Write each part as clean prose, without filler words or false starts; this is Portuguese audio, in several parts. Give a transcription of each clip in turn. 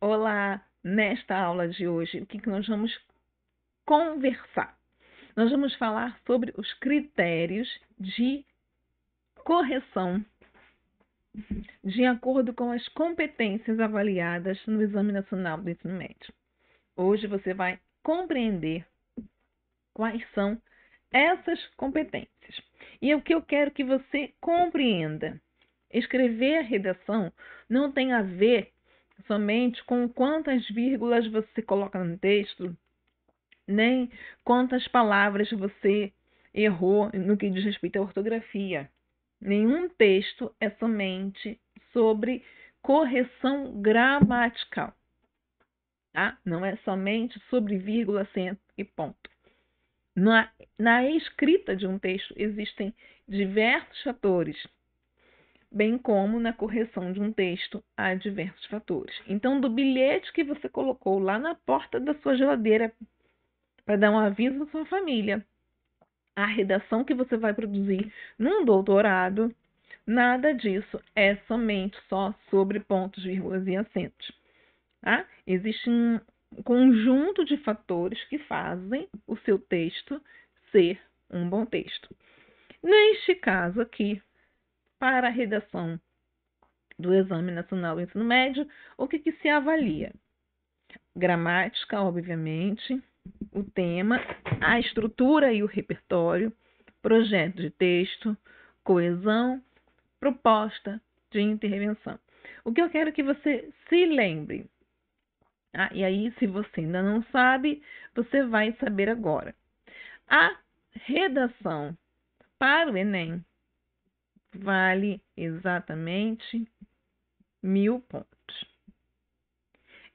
Olá, nesta aula de hoje, o que nós vamos conversar? Nós vamos falar sobre os critérios de correção de acordo com as competências avaliadas no Exame Nacional do Ensino Médio. Hoje você vai compreender quais são essas competências. E o que eu quero que você compreenda: escrever a redação não tem a ver somente com quantas vírgulas você coloca no texto, nem quantas palavras você errou no que diz respeito à ortografia. Nenhum texto é somente sobre correção gramatical, tá? Não é somente sobre vírgula, acento e ponto. Na escrita de um texto existem diversos fatores, bem como na correção de um texto há diversos fatores. Então, do bilhete que você colocou lá na porta da sua geladeira para dar um aviso à sua família, a redação que você vai produzir num doutorado, nada disso é somente só sobre pontos, vírgulas e acentos. Tá? Existe um conjunto de fatores que fazem o seu texto ser um bom texto. Neste caso aqui, para a redação do Exame Nacional do Ensino Médio, o que se avalia? Gramática, obviamente, o tema, a estrutura e o repertório, projeto de texto, coesão, proposta de intervenção. O que eu quero que você se lembre, e aí, se você ainda não sabe, você vai saber agora. A redação para o Enem vale exatamente 1000 pontos.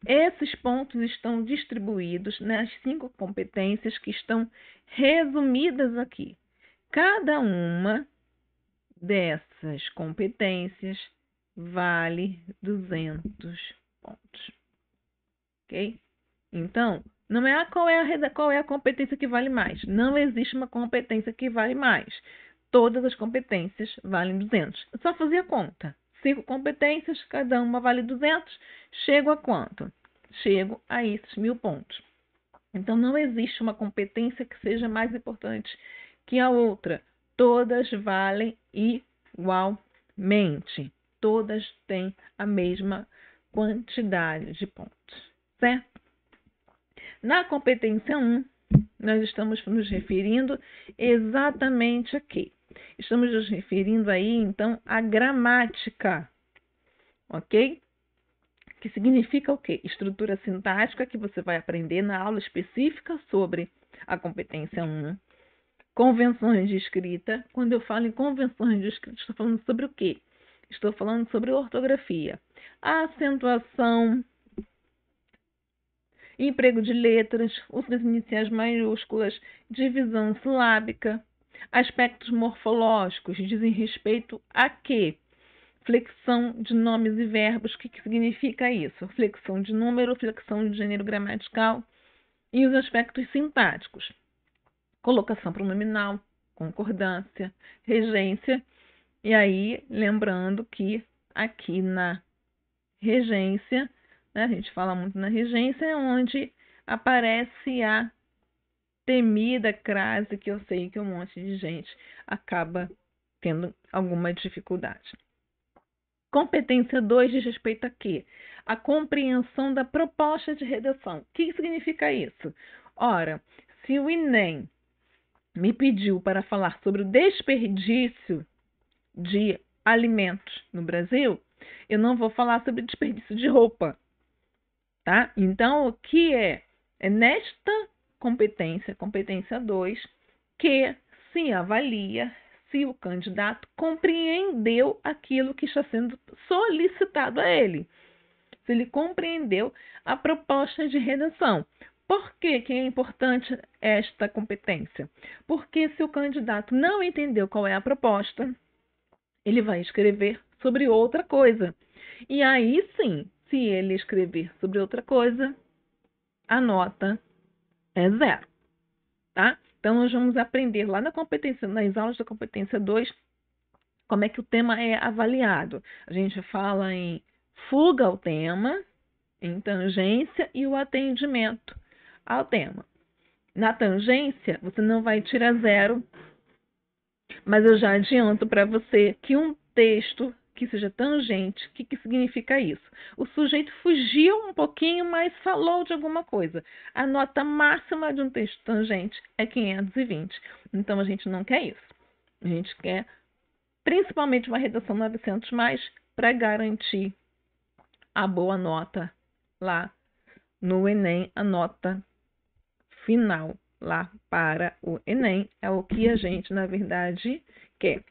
Esses pontos estão distribuídos nas 5 competências que estão resumidas aqui. Cada uma dessas competências vale 200 pontos. Ok? Então, não é qual é a competência que vale mais. Não existe uma competência que vale mais. Todas as competências valem 200. É só fazer a conta. 5 competências, cada uma vale 200. Chego a quanto? Chego a esses 1000 pontos. Então, não existe uma competência que seja mais importante que a outra. Todas valem igualmente. Todas têm a mesma quantidade de pontos. Certo? Na competência 1, nós estamos nos referindo exatamente a quê? Estamos nos referindo aí, então, à gramática, ok? Que significa o quê? Estrutura sintática, que você vai aprender na aula específica sobre a competência 1. Convenções de escrita. Quando eu falo em convenções de escrita, estou falando sobre o quê? Estou falando sobre ortografia. A acentuação, emprego de letras, uso das iniciais maiúsculas, divisão silábica, aspectos morfológicos dizem respeito a quê? Flexão de nomes e verbos. O que significa isso? Flexão de número, flexão de gênero gramatical e os aspectos sintáticos. Colocação pronominal, concordância, regência. E aí, lembrando que aqui na regência, a gente fala muito na regência, é onde aparece a temida crase que eu sei que um monte de gente acaba tendo alguma dificuldade. Competência 2 diz respeito a quê? A compreensão da proposta de redação. O que significa isso? Ora, se o Enem me pediu para falar sobre o desperdício de alimentos no Brasil, eu não vou falar sobre desperdício de roupa, tá? Então, o que é? É nesta competência 2, que se avalia se o candidato compreendeu aquilo que está sendo solicitado a ele. Se ele compreendeu a proposta de redação. Por que é importante esta competência? Porque se o candidato não entendeu qual é a proposta, ele vai escrever sobre outra coisa. E aí sim, se ele escrever sobre outra coisa, a nota é 0. Tá? Então, nós vamos aprender lá nas aulas da competência 2, como é que o tema é avaliado. A gente fala em fuga ao tema, em tangência e o atendimento ao tema. Na tangência, você não vai tirar 0, mas eu já adianto para você que um texto que seja tangente, o que significa isso? O sujeito fugiu um pouquinho, mas falou de alguma coisa. A nota máxima de um texto tangente é 520. Então, a gente não quer isso. A gente quer, principalmente, uma redação 900+, para garantir a boa nota lá no Enem, a nota final lá para o Enem. É o que a gente, na verdade, quer.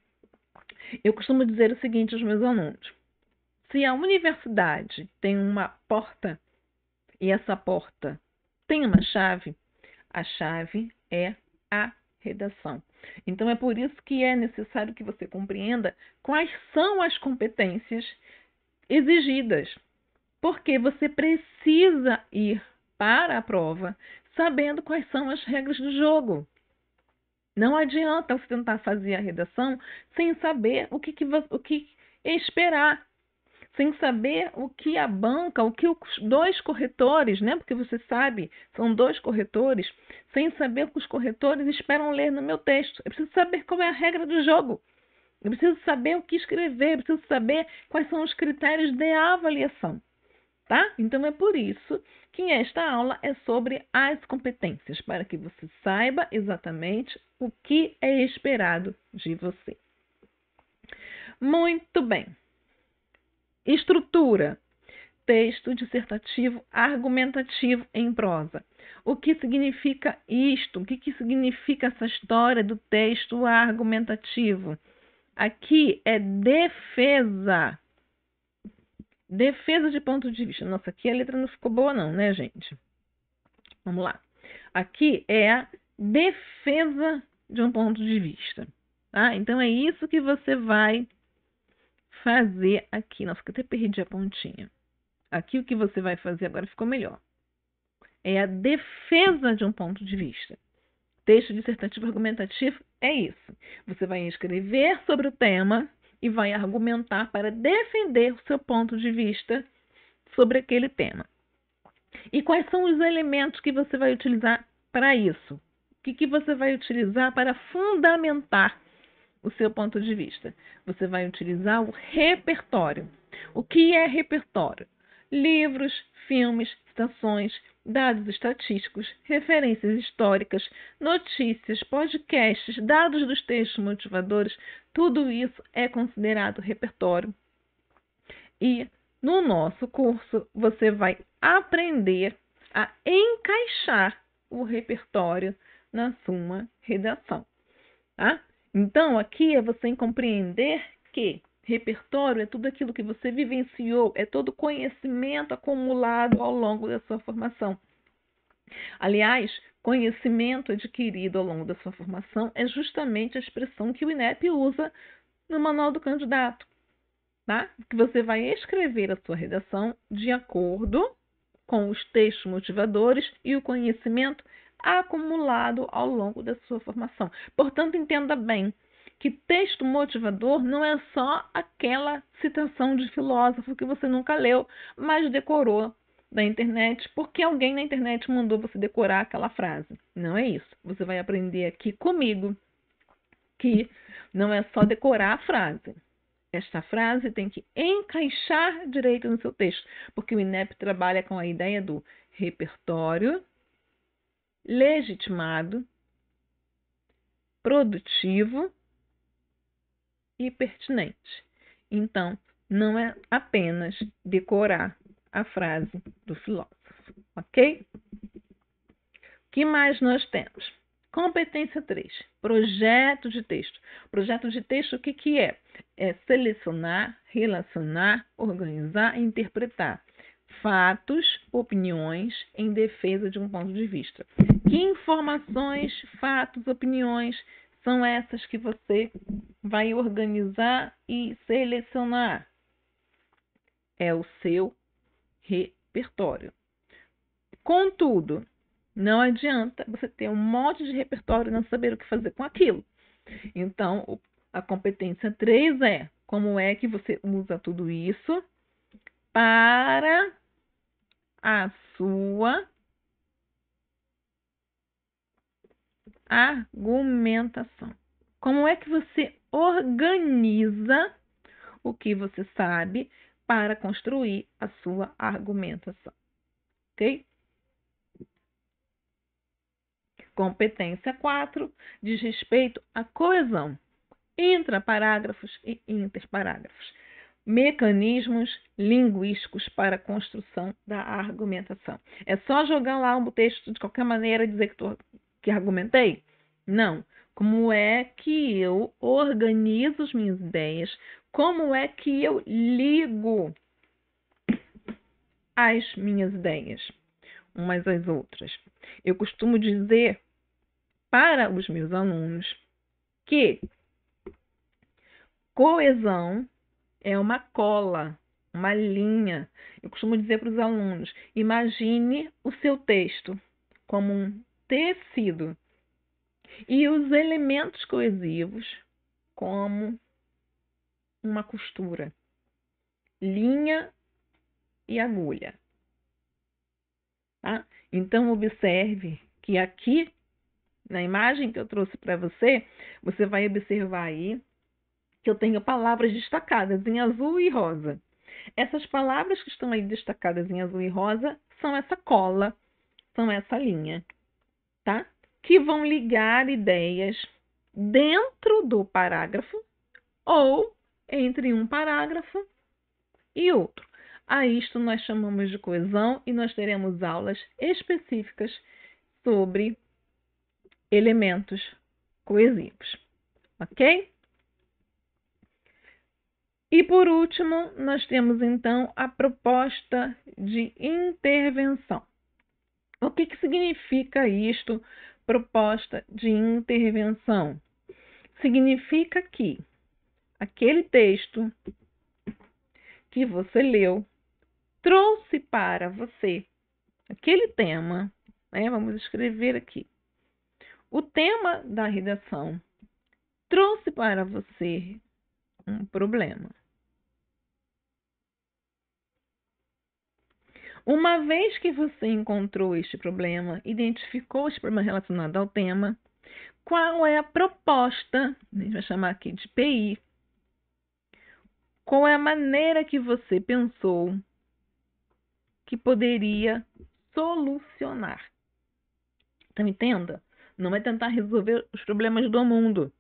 Eu costumo dizer o seguinte aos meus alunos: se a universidade tem uma porta e essa porta tem uma chave, a chave é a redação. Então é por isso que é necessário que você compreenda quais são as competências exigidas, porque você precisa ir para a prova sabendo quais são as regras do jogo. Não adianta você tentar fazer a redação sem saber o que esperar, sem saber o que a banca, o que os 2 corretores, né? Porque você sabe, são 2 corretores, sem saber o que os corretores esperam ler no meu texto. Eu preciso saber qual é a regra do jogo. Eu preciso saber o que escrever, eu preciso saber quais são os critérios de avaliação. Tá? Então, é por isso que esta aula é sobre as competências, para que você saiba exatamente o que é esperado de você. Muito bem. Estrutura. Texto dissertativo argumentativo em prosa. O que significa isto? O que significa essa história do texto argumentativo? Aqui é defesa. Defesa de ponto de vista. Nossa, aqui a letra não ficou boa não, né, gente? Vamos lá. Aqui é a defesa de um ponto de vista. Tá? Então, é isso que você vai fazer aqui. Nossa, que eu até perdi a pontinha. Aqui o que você vai fazer agora ficou melhor. É a defesa de um ponto de vista. Texto dissertativo argumentativo é isso. Você vai escrever sobre o tema e vai argumentar para defender o seu ponto de vista sobre aquele tema. E quais são os elementos que você vai utilizar para isso? O que você vai utilizar para fundamentar o seu ponto de vista? Você vai utilizar o repertório. O que é repertório? Livros, filmes, citações, dados estatísticos, referências históricas, notícias, podcasts, dados dos textos motivadores, tudo isso é considerado repertório. E no nosso curso você vai aprender a encaixar o repertório na sua redação. Tá? Então, aqui é você compreender que repertório é tudo aquilo que você vivenciou, é todo conhecimento acumulado ao longo da sua formação. Aliás, conhecimento adquirido ao longo da sua formação é justamente a expressão que o INEP usa no Manual do Candidato. Tá? Que você vai escrever a sua redação de acordo com os textos motivadores e o conhecimento acumulado ao longo da sua formação. Portanto, entenda bem que texto motivador não é só aquela citação de filósofo que você nunca leu, mas decorou da internet, porque alguém na internet mandou você decorar aquela frase. Não é isso. Você vai aprender aqui comigo que não é só decorar a frase. Esta frase tem que encaixar direito no seu texto, porque o INEP trabalha com a ideia do repertório legitimado, produtivo e pertinente. Então, não é apenas decorar a frase do filósofo, ok? O que mais nós temos? Competência 3, projeto de texto. Projeto de texto, o que é? É selecionar, relacionar, organizar e interpretar fatos, opiniões em defesa de um ponto de vista. Que informações, fatos, opiniões são essas que você vai organizar e selecionar? É o seu repertório. Contudo, não adianta você ter um monte de repertório e não saber o que fazer com aquilo. Então, a competência 3 é como é que você usa tudo isso para a sua argumentação. Como é que você organiza o que você sabe para construir a sua argumentação? Ok? Competência 4 diz respeito à coesão, intraparágrafos e interparágrafos. Mecanismos linguísticos para a construção da argumentação. É só jogar lá um texto de qualquer maneira e dizer que argumentei? Não. Como é que eu organizo as minhas ideias? Como é que eu ligo as minhas ideias umas às outras? Eu costumo dizer para os meus alunos que coesão é uma cola, uma linha. Eu costumo dizer para os alunos: imagine o seu texto como um tecido e os elementos coesivos como uma costura, linha e agulha. Tá? Então, observe que aqui, na imagem que eu trouxe para você, você vai observar aí que eu tenho palavras destacadas em azul e rosa. Essas palavras que estão aí destacadas em azul e rosa são essa cola, são essa linha, tá? Que vão ligar ideias dentro do parágrafo ou entre um parágrafo e outro. A isto nós chamamos de coesão e nós teremos aulas específicas sobre elementos coesivos, ok? E por último, nós temos então a proposta de intervenção. O que significa isto, proposta de intervenção? Significa que aquele texto que você leu trouxe para você aquele tema, né? Vamos escrever aqui. O tema da redação trouxe para você um problema. Uma vez que você encontrou este problema, identificou este problema relacionado ao tema, qual é a proposta, a gente vai chamar aqui de PI, qual é a maneira que você pensou que poderia solucionar? Então, entenda, não é tentar resolver os problemas do mundo,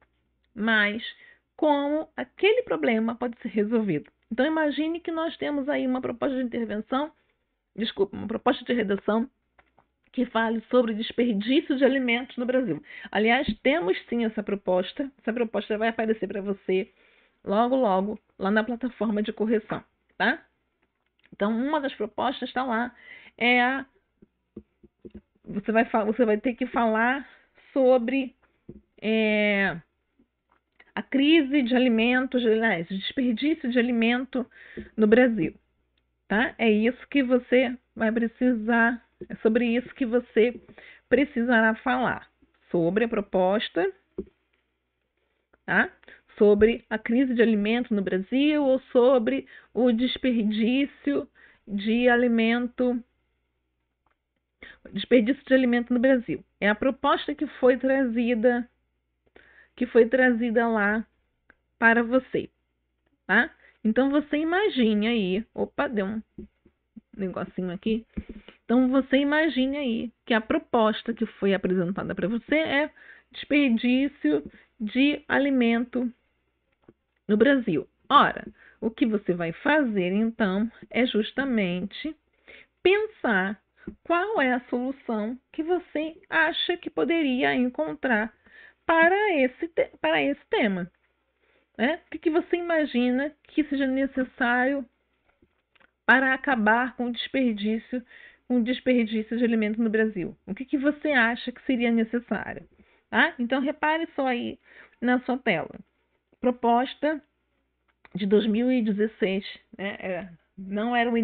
mas como aquele problema pode ser resolvido. Então, imagine que nós temos aí uma proposta de intervenção, uma proposta de redação que fale sobre desperdício de alimentos no Brasil. Aliás, temos sim essa proposta. Essa proposta vai aparecer para você logo, logo, lá na plataforma de correção, tá? Então, uma das propostas está lá. Você vai ter que falar sobre a crise de alimentos, desperdício de alimento no Brasil. Tá? É isso que você vai precisar, é sobre isso que você precisará falar. Sobre a proposta, tá? Sobre a crise de alimentos no Brasil ou sobre o desperdício de alimento no Brasil. É a proposta que foi trazida lá para você, tá? Então você imagine aí, opa, deu um negocinho aqui. Então você imagine aí que a proposta que foi apresentada para você é desperdício de alimento no Brasil. Ora, o que você vai fazer então é justamente pensar qual é a solução que você acha que poderia encontrar para esse tema. Né? O que você imagina que seja necessário para acabar com o desperdício de alimentos no Brasil? O que você acha que seria necessário? Tá? Então, repare só aí na sua tela. Proposta de 2016, né? Não era o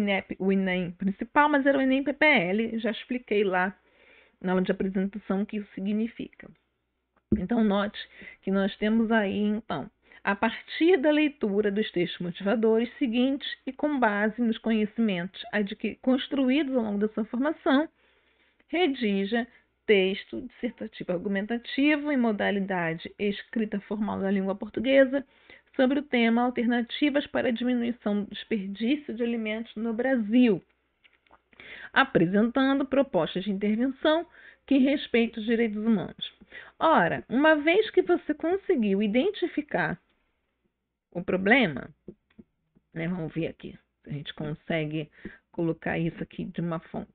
INEM principal, mas era o INEM PPL. Já expliquei lá na aula de apresentação o que isso significa. Então, note que nós temos aí, então, a partir da leitura dos textos motivadores seguintes e com base nos conhecimentos construídos ao longo da sua formação, redija texto dissertativo argumentativo em modalidade escrita formal da língua portuguesa sobre o tema Alternativas para a Diminuição do Desperdício de Alimentos no Brasil, apresentando propostas de intervenção que respeitem os direitos humanos. Ora, uma vez que você conseguiu identificar o problema, né, vamos ver aqui se a gente consegue colocar isso aqui de uma fonte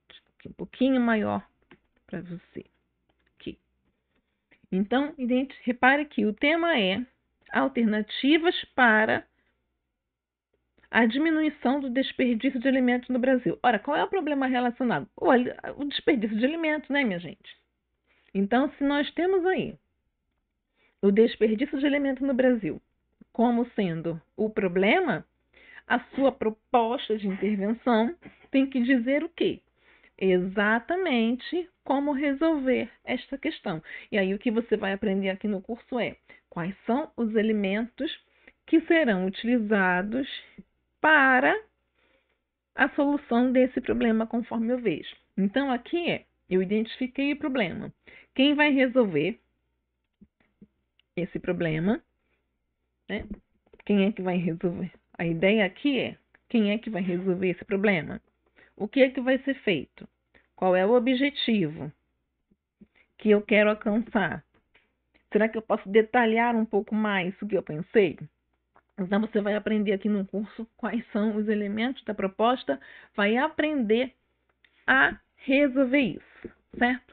um pouquinho maior para você. Aqui. Então, repare que o tema é alternativas para a diminuição do desperdício de alimentos no Brasil. Ora, qual é o problema relacionado? O desperdício de alimentos, né, minha gente? Então, se nós temos aí o desperdício de alimentos no Brasil como sendo o problema, a sua proposta de intervenção tem que dizer o quê? Exatamente como resolver esta questão. E aí o que você vai aprender aqui no curso é quais são os elementos que serão utilizados para a solução desse problema conforme eu vejo. Então aqui eu identifiquei o problema. Quem vai resolver esse problema, né? Quem é que vai resolver? A ideia aqui é quem é que vai resolver esse problema? O que é que vai ser feito? Qual é o objetivo que eu quero alcançar? Será que eu posso detalhar um pouco mais o que eu pensei? Então, você vai aprender aqui no curso quais são os elementos da proposta, vai aprender a resolver isso, certo?